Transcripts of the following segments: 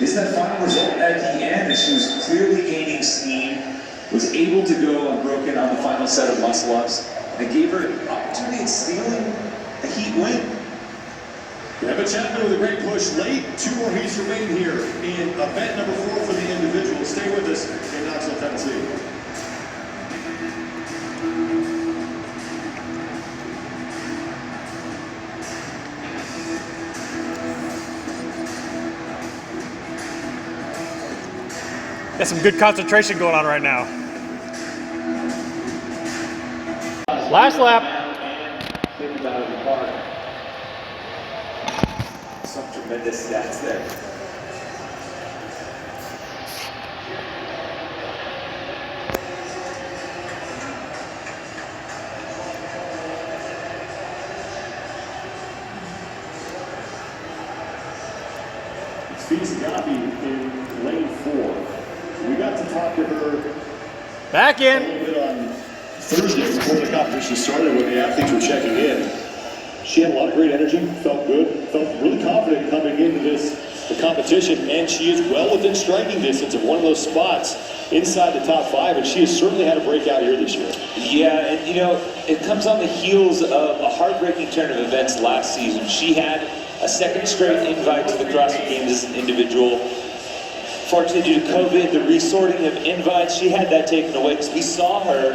is that final result at the end, as she was clearly gaining steam, was able to go unbroken on the final set of muscle-ups, and it gave her an opportunity at stealing a heat win. Emma Chapman with a great push late. 2 more heats remain here in event number 4 for the individuals. Stay with us in Knoxville, Tennessee. Got some good concentration going on right now. Last lap. Some tremendous stats there. VitaGlide in lane 4. We got to talk to her Back in. a little bit on Thursday before the competition started when the athletes were checking in. She had a lot of great energy, felt good, felt really confident coming into the competition, and she is well within striking distance of one of those spots inside the top 5, and she has certainly had a breakout year this year. Yeah, and you know, it comes on the heels of a heartbreaking turn of events last season. She had a second straight invite to the CrossFit Games as an individual. Fortunately, due to COVID, the resorting of invites, she had that taken away because we saw her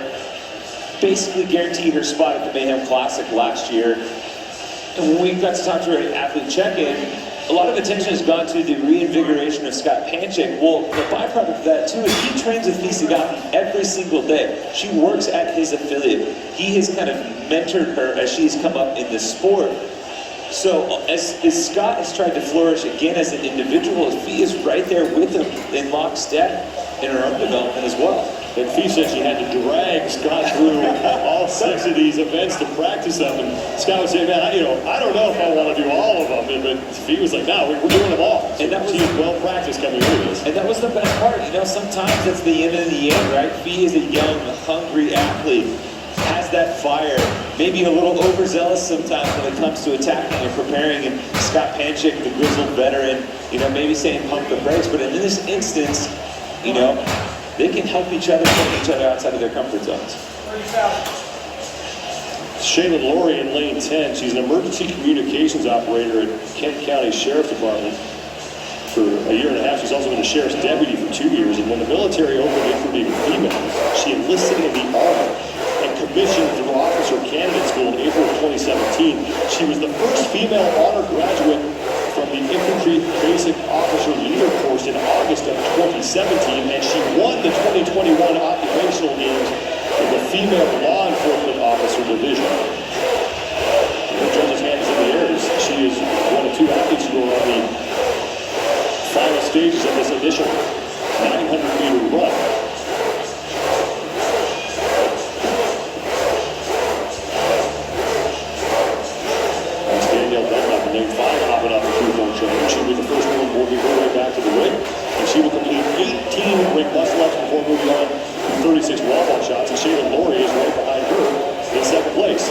basically guarantee her spot at the Mayhem Classic last year. And when we got to talk to her at athlete check-in, a lot of attention has gone to the reinvigoration of Scott Panchik. Well, the byproduct of that too is he trains with VitaGlide every single day. She works at his affiliate. He has kind of mentored her as she's come up in this sport. So as Scott has tried to flourish again as an individual, Fee is right there with him in lockstep in her own development as well. And Fee said she had to drag Scott through all 6 of these events to practice them. And Scott was saying, man, I don't know if I want to do all of them. But Fee was like, no, we're doing them all. So and that was well practiced coming into this. And that was the best part. You know, sometimes it's the yin and the yang, right? Fee is a young, hungry athlete. Has that fire, maybe a little overzealous sometimes when it comes to attacking and preparing, and Scott Panchik, the grizzled veteran, you know, maybe saying pump the brakes, but in this instance, you know, they can help each other, pull each other outside of their comfort zones. Shaylin Laurie in lane 10. She's an emergency communications operator at Kent County Sheriff Department for a year and a half. She's also been a sheriff's deputy for 2 years, and when the military opened it for being female, she enlisted in the Army and commissioned through Officer Candidate School in April of 2017. She was the first female honor graduate from the Infantry Basic Officer Leader course in August of 2017, and she won the 2021 Occupational Games in the Female Law Enforcement Officer Division. The judge's hand is in the air. She is one of 2 athletes who are on the final stages of this initial 900-meter run. Lane 5 hopping off the two-point chain. She'll be the first one working her way back to the ring, and she will complete 18 ring muscle-ups before moving on to 36 wall-ball shots, and Shaylin Laurie is right behind her in 2nd place.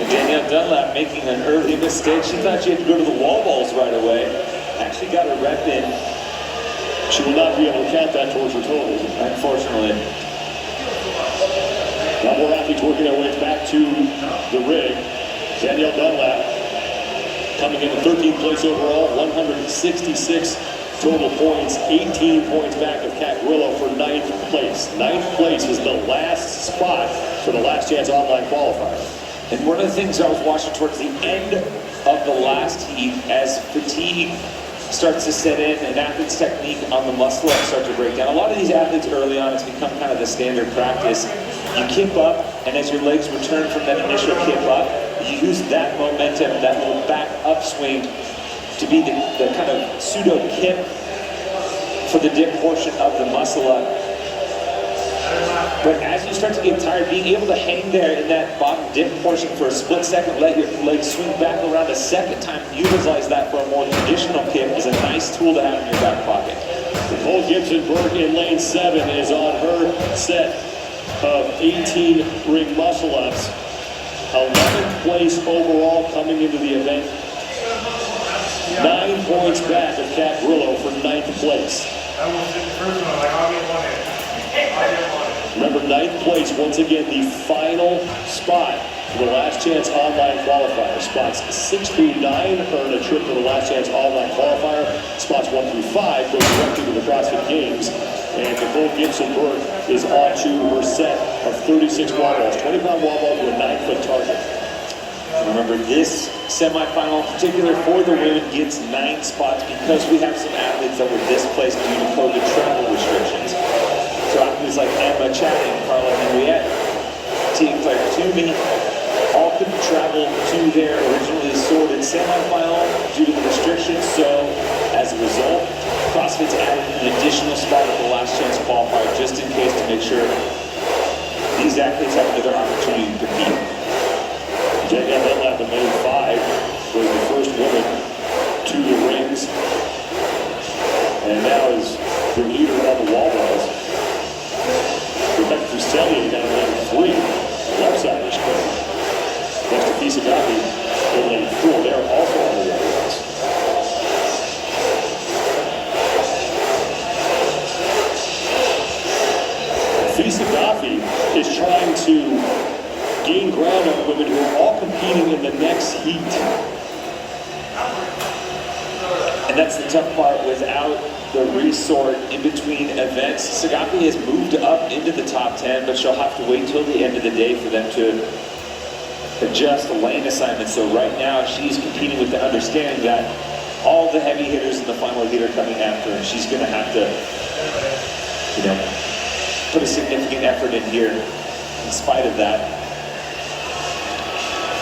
And Danielle Dunlap making an early mistake. She thought she had to go to the wall balls right away. Actually got her rep in. She will not be able to count that towards her total, unfortunately. Now more athletes working their way back to the rig. Danielle Dunlap coming in 13th place overall, 166 total points, 18 points back of Kat Grillo for 9th place. 9th place is the last spot for the Last Chance Online qualifier. And one of the things I was watching towards the end of the last heat, as fatigue starts to set in and athlete's technique on the muscle up start to break down. A lot of these athletes early on, it's become kind of the standard practice. You kip up, and as your legs return from that initial kip up, you use that momentum, that little back upswing to be the kind of pseudo kip for the dip portion of the muscle up. But as you start to get tired, being able to hang there in that bottom dip portion for a split second, let your legs swing back around a second time, utilize that for a more traditional kip is a nice tool to have in your back pocket. Nicole Gibson-Burke in lane 7 is on her set of 18 ring muscle-ups. 11th place overall coming into the event. 9 points back of Kat Grillo for 9th place. I will sit the first one, like I'll get one in. I'll get one in. Remember, 9th place, once again, the final spot for the Last Chance Online Qualifier. Spots 6 through 9 earn a trip to the Last Chance Online Qualifier. Spots 1 through 5 go directly to the CrossFit Games. And Nicole Gibson-Burke is on to her set of 36 wall balls, 20-pound wall ball to a 9-foot target. Remember, this semifinal, in particular for the women, gets 9 spots because we have some athletes that were displaced due to COVID travel restrictions. So athletes like Emma Chatting, Carla Henriette, Tia Claire Toomey, all couldn't travel to their originally sorted semifinal due to the restrictions. So as a result, CrossFit's added an additional spot at the Last Chance Qualifier just in case to make sure these athletes have another opportunity to compete. Danielle Dunlap in lane 5 was the first woman to the rings, and now is the leader on the wall balls. Rebecca Fustelli down in lane 3, left side of the screen. Next to Fisa Gafi in lane 4, they are also on the wall balls. Fisa Gafi is trying to gain ground on women who are all competing in the next heat. And that's the tough part. Without the resort in between events, Sagapi has moved up into the top 10, but she'll have to wait till the end of the day for them to adjust the lane assignment. So right now she's competing with the understanding that all the heavy hitters in the final heat are coming after her, and she's going to have to, put a significant effort in here in spite of that.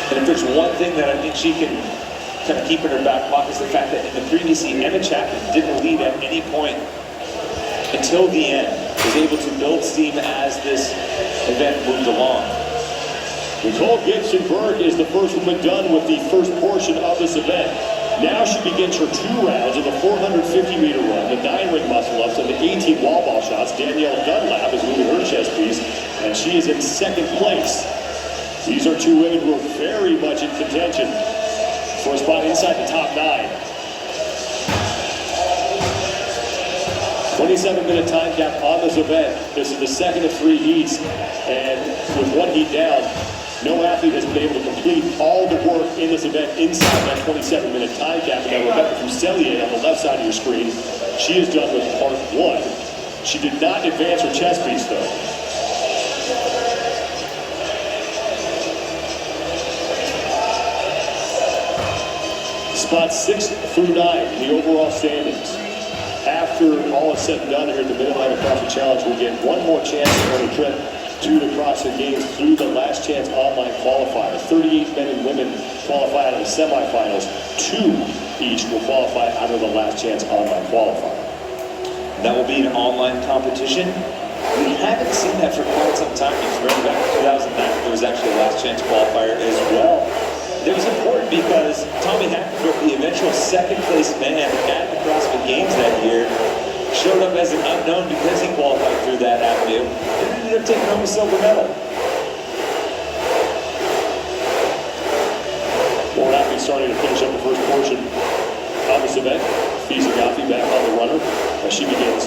And if there's one thing that I think she can kind of keep in her back pocket is the fact that in the previous heat, Emma Chapman didn't lead at any point until the end. Was able to build steam as this event moved along. Nicole Gibson-Burke is the first woman done with the first portion of this event. Now she begins her 2 rounds of the 450-meter run, the 9-ring muscle-ups, and the 18 wall ball shots. Danielle Dunlap is moving her chest piece, and she is in 2nd place. These are 2 women who are very much in contention for a spot inside the top 9. 27-minute time cap on this event. This is the second of 3 heats, and with 1 heat down, no athlete has been able to complete all the work in this event inside that 27-minute time cap. And now Rebecca Fustelli on the left side of your screen, she is done with part 1. She did not advance her chest piece though. Spots 6 through 9 in the overall standings. After all is said and done here at the Mid-Atlantic CrossFit Challenge, we'll get one more chance to earn a trip to the CrossFit Games through the Last Chance Online Qualifier. 38 men and women qualify out of the semifinals. 2 each will qualify out of the Last Chance Online Qualifier. That will be an online competition. We haven't seen that for quite some time. If you remember back in 2009, there was actually a Last Chance Qualifier as well. It was important because Tommy Hackenberg, the eventual 2nd place man at the CrossFit Games that year, showed up as an unknown because he qualified through that avenue and ended up taking home a silver medal. More athletes starting to finish up the first portion of this event. Fisa Gafi back on the runner as she begins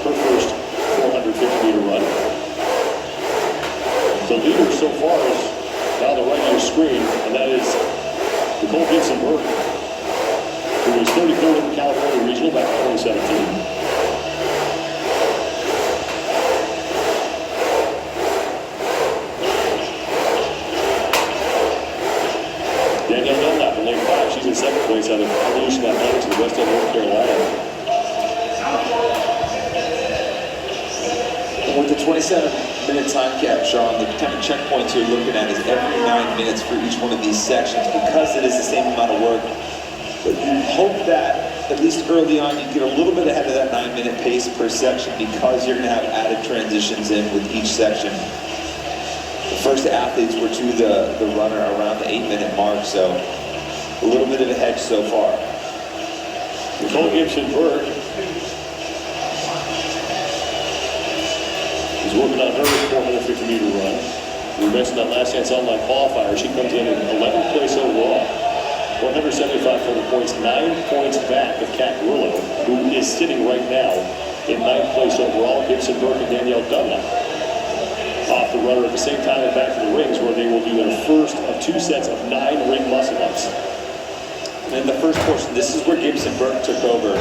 her first 450-meter run. The leader so far is down the right of your screen, and that is Nicole Gibson-Burke, who was 33rd in the California Regional back in 2017. Danielle Dunlap in lane 5, she's in 2nd place out of Evolution Athletics in West End, North Carolina. And with the 27-minute time cap, Sean, the kind of checkpoints you're looking at is every 9 minutes for each one of these sections because it is the same amount of work. But you hope that, at least early on, you get a little bit ahead of that 9-minute pace per section because you're going to have added transitions in with each section. The first athletes were to the runner around the 8-minute mark, so a little bit of a hedge so far. Nicole Gibson-Burke is working on her 450-meter run. We mentioned that Last Chance Online Qualifier. She comes in 11th place overall. 175 total points, 9 points back of Kat Grillo, who is sitting right now in 9th place overall. Gibson Burke and Danielle Dunlap off the runner at the same time and back to the rings, where they will do their first of 2 sets of 9 ring muscle-ups. And in the first portion, this is where Gibson Burke took over.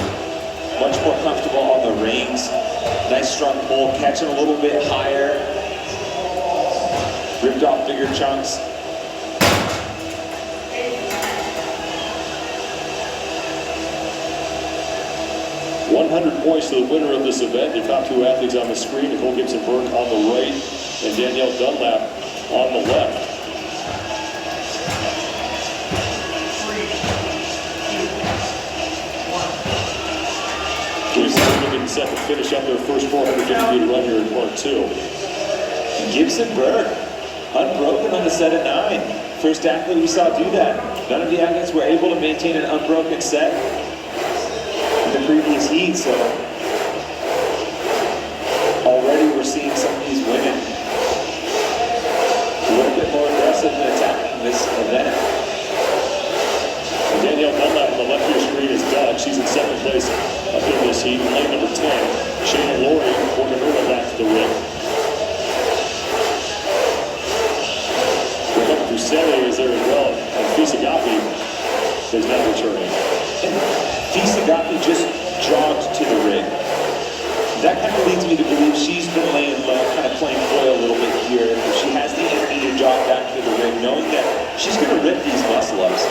Much more comfortable on the rings. Nice strong pull, catching a little bit higher. Ripped off bigger chunks. $100 points to the winner of this event. The top 2 athletes on the screen, Nicole Gibson Burke on the right and Danielle Dunlap on the left. Gibson set to finish up their first 450-meter run here in part 2. Gibson Burke, unbroken on the set of 9. First athlete we saw do that. None of the athletes were able to maintain an unbroken set in the previous heat, so already we're seeing some of these women a little bit more aggressive in attacking this event. Danielle Dunlap on the left of your screen is done. She's in 2nd place up in this heat. Lane number 10, Shayna Laurie, working her way back to the ring. Rebecca Fuseli is there as well, and Fisa Gapi is now returning. And Fisa Gapi just jogged to the ring. That kind of leads me to believe she's been laying low, kind of playing foil a little bit here. She has the energy to jog back to the ring, knowing that she's going to rip these muscle-ups.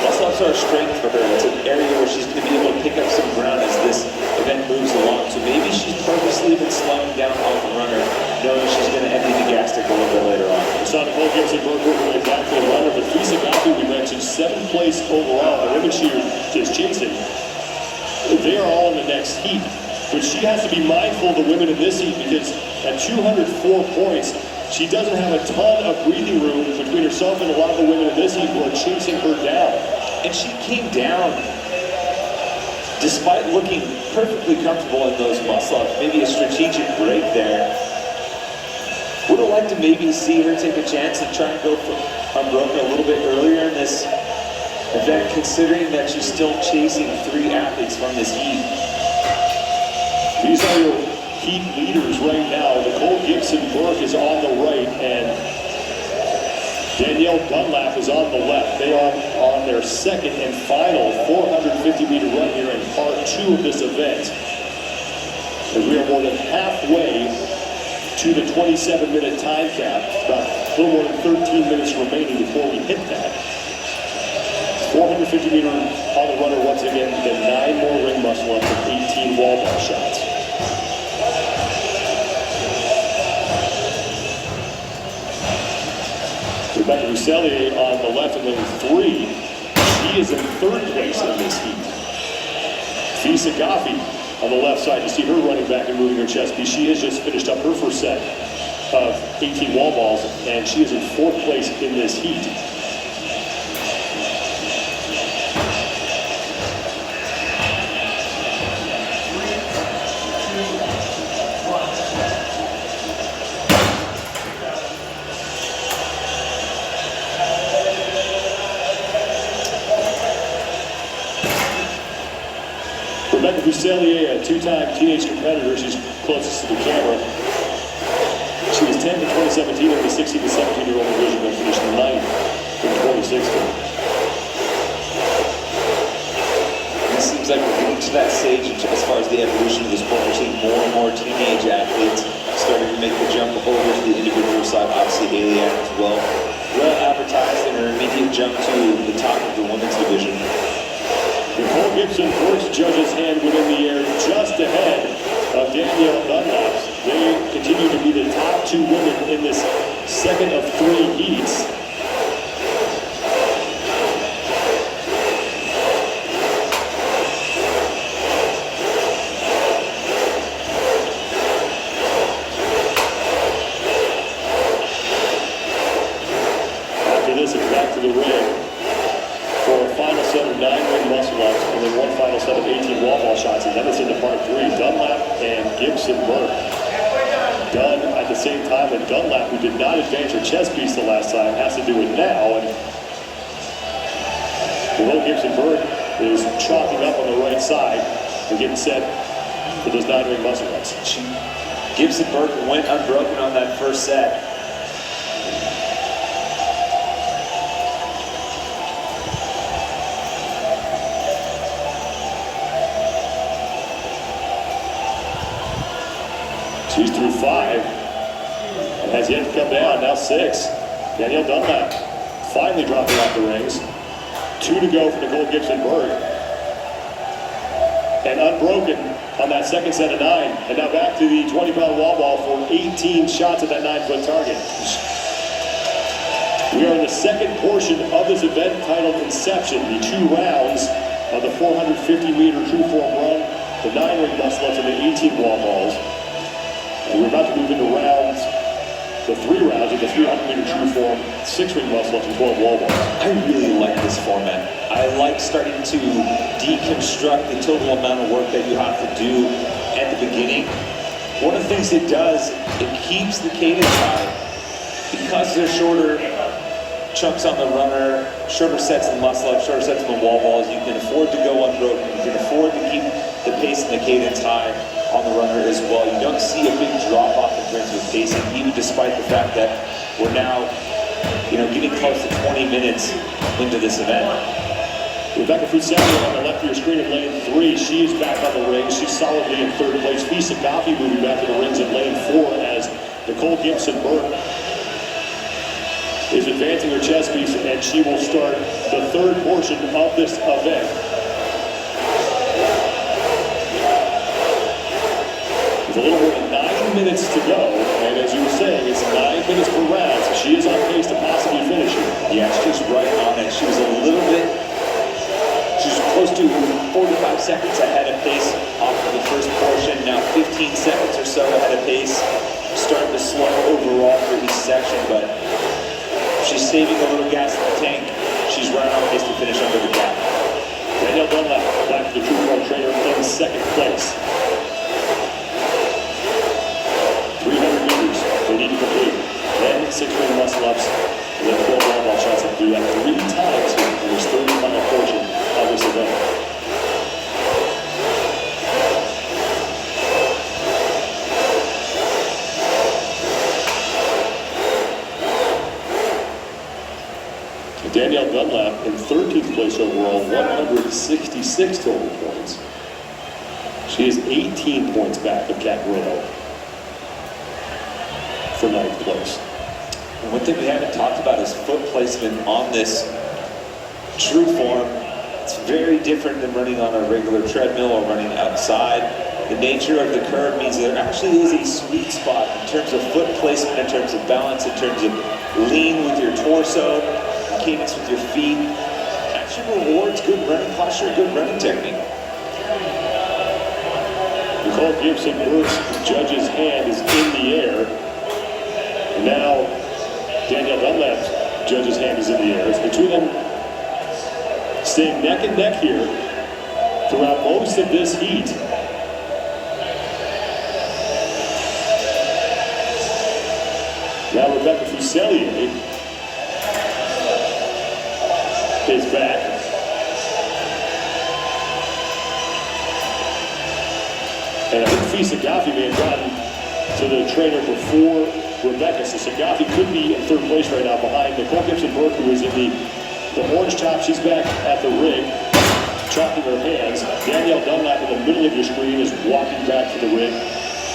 Muscle-ups are a strength for her. It's an area where she's going to be able to pick up some ground as this event moves along. So maybe she's purposely been slowing down on the runner, knowing she's going to empty the gas tank a little bit later on. We saw Nicole Gibson Burke working way back to the runner, but Fisa Gapi, we mentioned, 7th place overall. The women she is chasing, they are all in the next heat. But she has to be mindful of the women in this heat, because at 204 points, she doesn't have a ton of breathing room between herself and a lot of the women in this heat who are chasing her down. And she came down despite looking perfectly comfortable in those muscle-ups. Maybe a strategic break there. Would have liked to maybe see her take a chance and try and go for unbroken a little bit earlier in this event, considering that she's still chasing 3 athletes from this heat. These are your heat leaders right now. Nicole Gibson Burke is on the right, and Danielle Dunlap is on the left. They are on their 2nd and final 450-meter run here in part 2 of this event. As we are more than halfway to the 27-minute time cap, about a little more than 13 minutes remaining before we hit that. 450-meter on the runner once again, then 9 more ring muscle-ups and 18 wall ball shots. Rebecca Fuseli on the left in lane 3. She is in 3rd place in this heat. Fisa Gapi on the left side. You see her running back and moving her chest piece. She has just finished up her first set of 18 wall balls, and she is in 4th place in this heat. Rebecca Fuseli, a 2-time teenage competitor. She's closest to the camera. She was 10th in 2017 in the 16 to 17-year-old division, but finished 9th in 2016. It seems like we're getting to that stage as far as the evolution of the sport. We're seeing more and more teenage athletes starting to make the jump over to the individual side. Obviously, Haley as well. Well advertised in her immediate jump to the top of the women's division. Nicole Gibson Burke's judge's hand within the air just ahead of Danielle Dunlap. They continue to be the top 2 women in this 2nd of 3 heats. After this, it's back to the ring for a final set of 9 ring muscle-ups and then 1 final set of 18 wall ball shots, and then it's into part 3. Dunlap and Gibson Burke done at the same time, and Dunlap, who did not advance her chest piece the last time, has to do it now, and Nicole Gibson-Burke is chalking up on the right side and getting set for those 9-ring muscle ups. Gibson-Burke went unbroken on that first set. She's through 5 and has yet to come down. Now 6. Danielle Dunlap finally dropping off the rings. 2 to go for Nicole Gibson-Burke. And unbroken on that second set of 9. And now back to the 20-pound wall ball for 18 shots at that 9-foot target. We are in the second portion of this event titled Inception, the 2 rounds of the 450-meter true form run, the 9-ring muscle-ups, and the 18 wall balls. And we're about to move into rounds, the 3 rounds of the 300-meter true form, 6-ring muscle-ups, and 12 wall balls. I really like this format. I like starting to deconstruct the total amount of work that you have to do at the beginning. One of the things it does, it keeps the cadence high. Because they're shorter chunks on the runner, shorter sets in the muscle-ups, shorter sets in the wall balls, you can afford to go unbroken. You can afford to keep the pace and the cadence high on the runner as well. You don't see a big drop-off in terms of pacing, even despite the fact that we're now, getting close to 20 minutes into this event. Rebecca Fuseli on the left of your screen in lane 3. She is back on the rings. She's solidly in 3rd place. Fisa Goffey moving back to the rings in lane 4 as Nicole Gibson-Burke is advancing her chess piece, and she will start the 3rd portion of this event. With a little more than 9 minutes to go, and as you were saying, it's 9 minutes per round, so she is on pace to possibly finish it. Yeah, she's right on it. She was close to 45 seconds ahead of pace off of the first portion. Now 15 seconds or so ahead of pace. Starting to slow overall for each section, but she's saving a little gas in the tank. She's right on pace to finish under the gap. Danielle Dunlap back to the true form trainer in 2nd place. 300 meters they need to complete. Then 6-ring muscle ups, and then 12 wall ball shots. They do that 3 times here in this 3rd and final portion of this event. Danielle Dunlap in 13th place overall, 166 total points. She is 18 points back of Kat Grillo for 9th place. And one thing we haven't talked about is foot placement on this true form. It's very different than running on a regular treadmill or running outside. The nature of the curve means there actually is a sweet spot in terms of foot placement, in terms of balance, in terms of lean with your torso, cadence with your feet. Actually rewards good running posture, good running technique. Nicole Gibson-Burke's judge's hand is in the air. And now Danielle Dunlap's judge's hand is in the air. It's the two of them staying neck and neck here throughout most of this heat. Now Rebecca Fuseli is back. And I think Fisa Goffey may have gotten to the trainer before Rebecca, so Goffey could be in 3rd place right now behind Nicole Gibson-Burke, who is in the orange top. She's back at the rig, chopping her hands. Danielle Dunlap in the middle of your screen is walking back to the rig.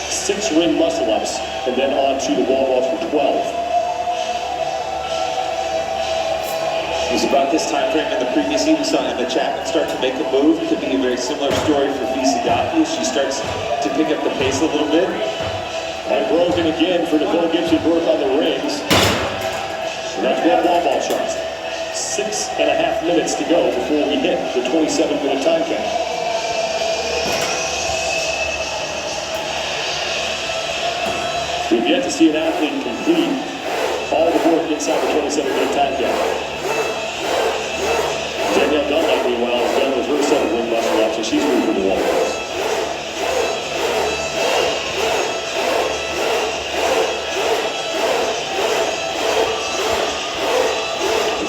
6-ring muscle-ups, and then on to the wall balls for 12. It was about this time frame in the previous heat we saw Emma Chapman start to make a move. Could be a very similar story for Fisa Goffey as she starts to pick up the pace a little bit. And broken again for Nicole Gibson-Burke on the rings. And that's 12 wall ball shots. 6.5 minutes to go before we hit the 27-minute time cap. We've yet to see an athlete complete all the work inside the 27-minute time cap. Danielle Dunlap, meanwhile, is done with her 7-ring muscle ups, and she's moved for the wall balls.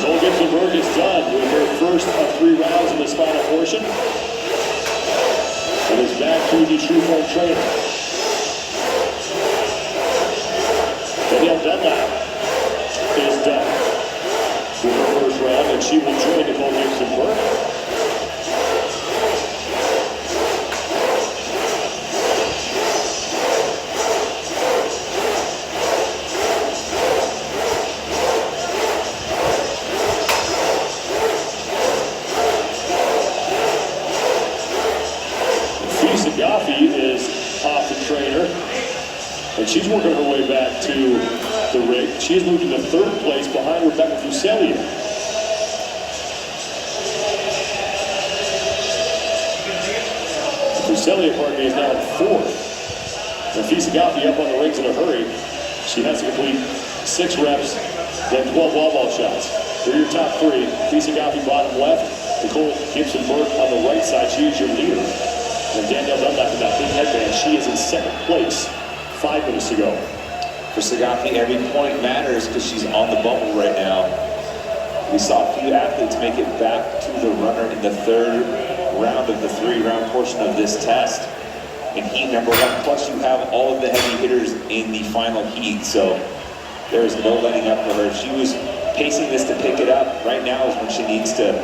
Nicole Gibson-Burke is done with her first of 3 rounds in this final portion. And is back to the true form trainer. Danielle Dunlap is done with her first round, and she will join Nicole Gibson-Burke. Is off the trainer, and she's working her way back to the rig. She's moved into 3rd place behind Rebecca Fuselier. Fuselier, pardon me, is now in 4th. And Fisagafi up on the rings in a hurry. She has to complete 6 reps, then 12 wall ball shots. They're your top 3. Fisagafi bottom left, Nicole Gibson-Burke on the right side. She is your leader. And Danielle Dunlap in that big headband, she is in 2nd place 5 minutes ago. For Sagafi, every point matters because she's on the bubble right now. We saw a few athletes make it back to the runner in the 3rd round of the 3-round portion of this test. In heat number 1, plus you have all of the heavy hitters in the final heat, so there is no letting up for her. If she was pacing this to pick it up, right now is when she needs to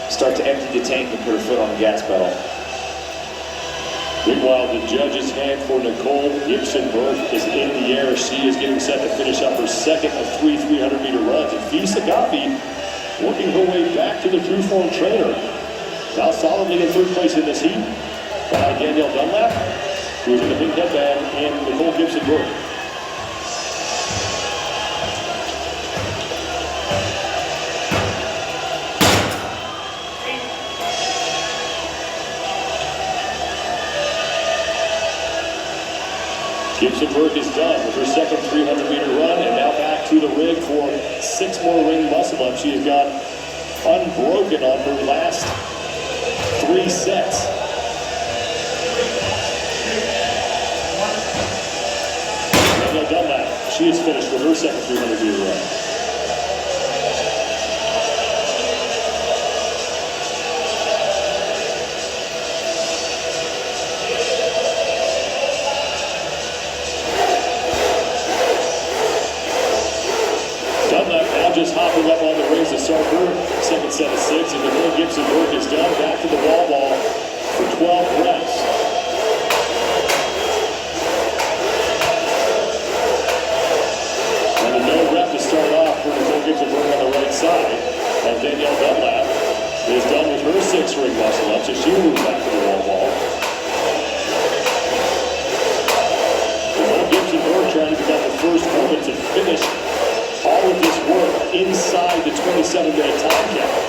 start to empty the tank and put her foot on the gas pedal. Meanwhile, the judge's hand for Nicole Gibson-Burke is in the air. She is getting set to finish up her 2nd of 3 300-meter runs. And Fisagafi working her way back to the true form trainer. Now solidly in 3rd place in this heat by Danielle Dunlap, who is in the pink headband, and Nicole Gibson-Burke. Gibson-Burke is done with her 2nd 300-meter run, and now back to the rig for 6 more ring muscle-ups. She has gone unbroken on her last 3 sets. Danielle Dunlap, she is finished with her 2nd 300-meter run. Just hopping up on the rings to start her 2nd set of 6, and Nicole Gibson-Burke is done. Back to the wall ball for 12 reps. And a no rep to start off for Nicole Gibson-Burke on the right side, as Danielle Dunlap is done with her 6 ring muscle ups, so she moves back to the wall ball. Nicole Gibson-Burke trying to become the first woman to finish all of this work inside the 27-minute time count.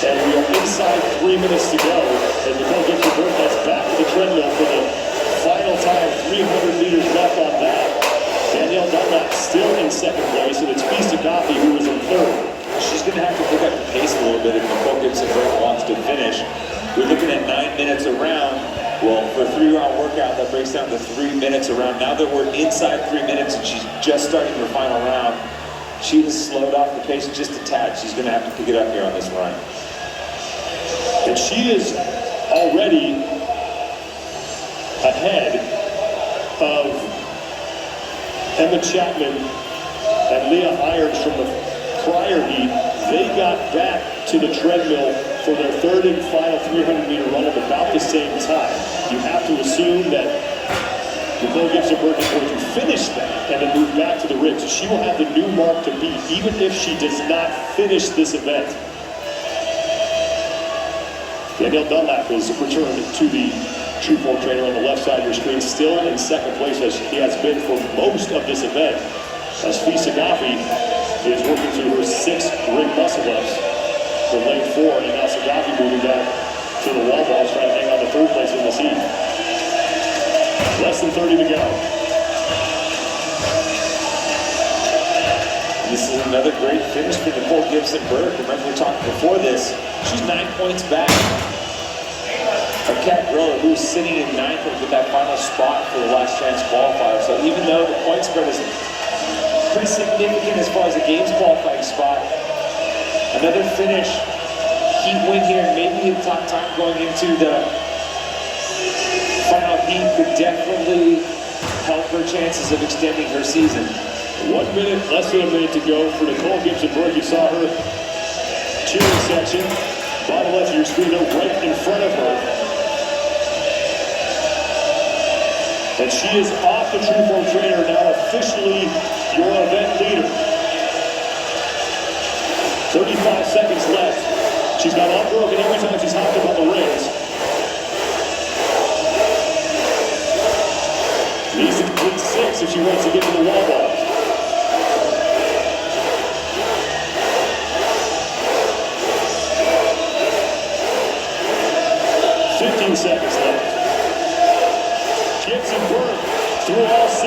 And we are inside 3 minutes to go, and Nicole Gibson-Burke heads back to the treadmill for the final time, 300 meters left on that. Danielle Dunlap still in 2nd place, and it's Fisagafi who is in 3rd. She's going to have to pick up the pace a little bit if Nicole Gibson-Burke wants to finish. We're looking at 9 minutes a round. Well, for a 3-round workout, that breaks down to 3 minutes a round. Now that we're inside 3 minutes and she's just starting her final round, she has slowed off the pace just a tad. She's going to have to pick it up here on this run. And she is already ahead of Emma Chapman and Leah Irons from the prior heat. They got back to the treadmill for their 3rd and final 300-meter run at about the same time. You have to assume that Nicole Gibson-Burke is going to finish that and then move back to the rig. So she will have the new mark to beat, even if she does not finish this event. Danielle Dunlap has returned to the true form trainer on the left side of your screen, still in 2nd place as he has been for most of this event, as Fisagafi is working through her 6 ring muscle-ups for lane 4, and now Sagafi moving back to the wall balls, trying to hang on to 3rd place in this heat. Less than 30 to go. This is another great finish for Nicole Gibson-Burke. Remember, we talked before this, she's 9 points back of Kat Griller, who's sitting in 9th with that final spot for the last chance qualifier. So even though the point spread is pretty significant as far as the games qualifying spot, Another finish, heat win here, maybe a top time going into the final heat could definitely help her chances of extending her season. 1 minute, less than a minute to go for Nicole Gibson-Burke. You saw her cheering section. Bottom left of your screen, right in front of her. And she is off the True Form Trainer, now officially your event leader. 35 seconds left. She's got unbroken every time she's hopped up on the rings. Needs to complete 6 if she wants to get to the wall ball. 15 seconds left. Gibson-Burke through all 6.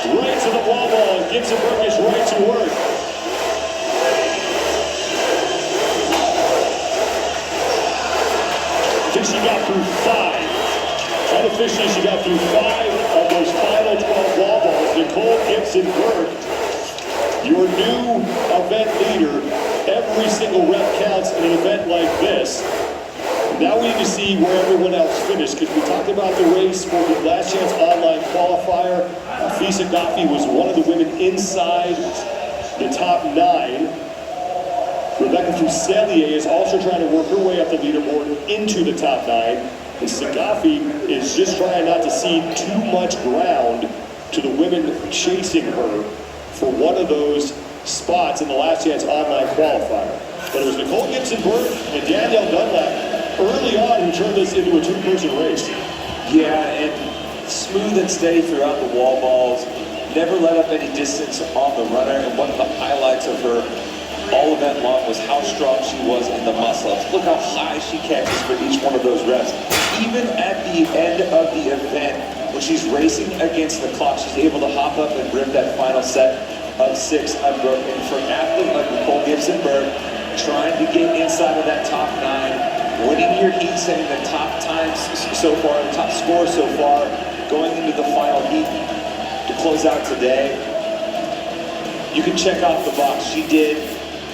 Right to the wall ball, and Gibson-Burke is right to work. I think she got through 5. Unofficially, she got through 5 of those final 12 wall balls. Nicole Gibson-Burke, your new event leader. Every single rep counts in an event like this. Now we need to see where everyone else finished, because we talked about the race for the Last Chance Online qualifier. Fisa Gaffi was one of the women inside the top 9. Rebecca Fuselier is also trying to work her way up the leaderboard into the top 9. And Sagafi is just trying not to cede too much ground to the women chasing her for one of those spots in the Last Chance Online qualifier. But it was Nicole Gibson-Burke and Danielle Dunlap early on who turned this into a 2-person race. Yeah, and smooth and steady throughout the wall balls. Never let up any distance on the runner. And one of the highlights of her all event long was how strong she was in the muscle-ups. Look how high she catches for each one of those reps. Even at the end of the event, when she's racing against the clock, she's able to hop up and rip that final set of 6 unbroken. For an athlete like Nicole Gibson-Burke, trying to get inside of that top 9, winning your heat, setting the top times so far, the top score so far, going into the final heat to close out today. You can check off the box. She did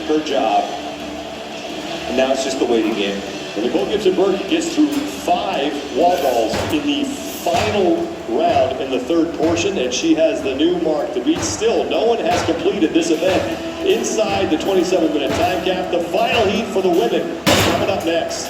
her job, and now it's just the waiting game. And Nicole Gibson-Burke gets through 5 wall balls in the final round in the 3rd portion, and she has the new mark to beat. Still, no one has completed this event inside the 27-minute time cap. The final heat for the women coming up next.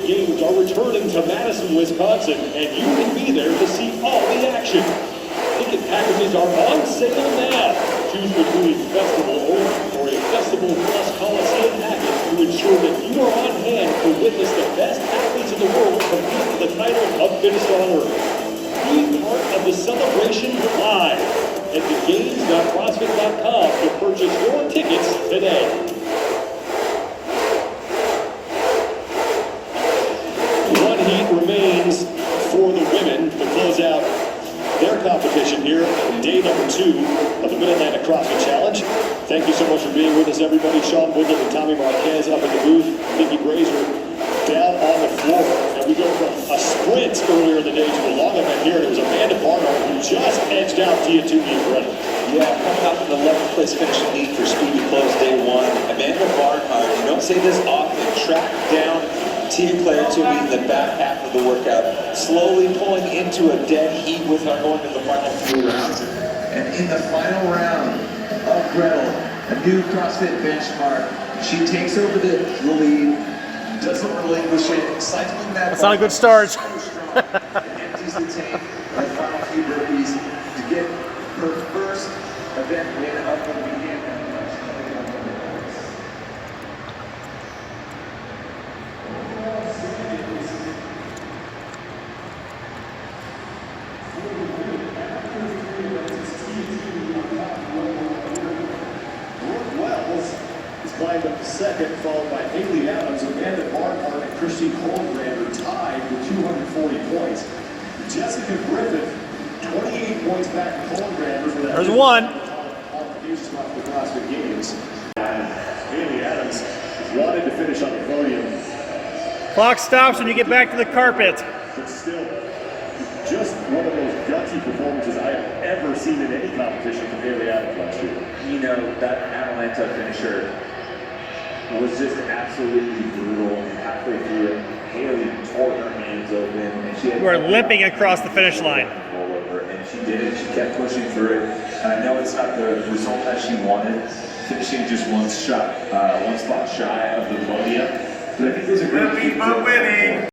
Games are returning to Madison, Wisconsin, and you can be there to see all the action. Ticket packages are on sale now. Choose between Festival only or a Festival Plus Coliseum package to ensure that you are on hand to witness the best athletes in the world compete for the title of Fittest on Earth. Be part of the celebration live at thegames.crossfit.com to purchase your tickets today. Remains for the women to close out their competition here in day number 2 of the Mid-Atlantic CrossFit Challenge. Thank you so much for being with us, everybody. Sean Woodland and Tommy Marquez up in the booth. Nikki Brazier down on the floor. And we go from a sprint earlier in the day to a long event here. It was Amanda Barnhart who just edged out Tia Toomey and Brennan. Yeah, coming up in the 11th place finishing heat for Speed to Close day 1. Amanda Barnhart, you don't say this often, tracked down Tia Toomey in the back half of the workout, slowly pulling into a dead heat with her going to the final few rounds. And in the final round of Gretel, a new CrossFit benchmark, she takes over the lead, doesn't relinquish it, cycling that. That's not a good start. Empties the tank by final few burpees to get her first event win of the weekend. second, followed by Haley Adams, Amanda Barnhart, and Christine Holmgren are tied with 240 points. Jessica Griffith, 28 points back to Holmgren for that. There's one. Qualifications off the CrossFit Games. And Haley Adams wanted to finish on the podium, Clock stops when you get back to the carpet. but still, just one of those gutsy performances I have ever seen in any competition from Haley Adams last year. You know, that Atalanta finisher was just absolutely brutal. Halfway through it, Haley tore her hands open, and she had You are limping across the finish line. all over, and she did it. She kept pushing through it. And I know it's not the result that she wanted, finishing just one spot shy of the podium. But I think it was a great. Winning.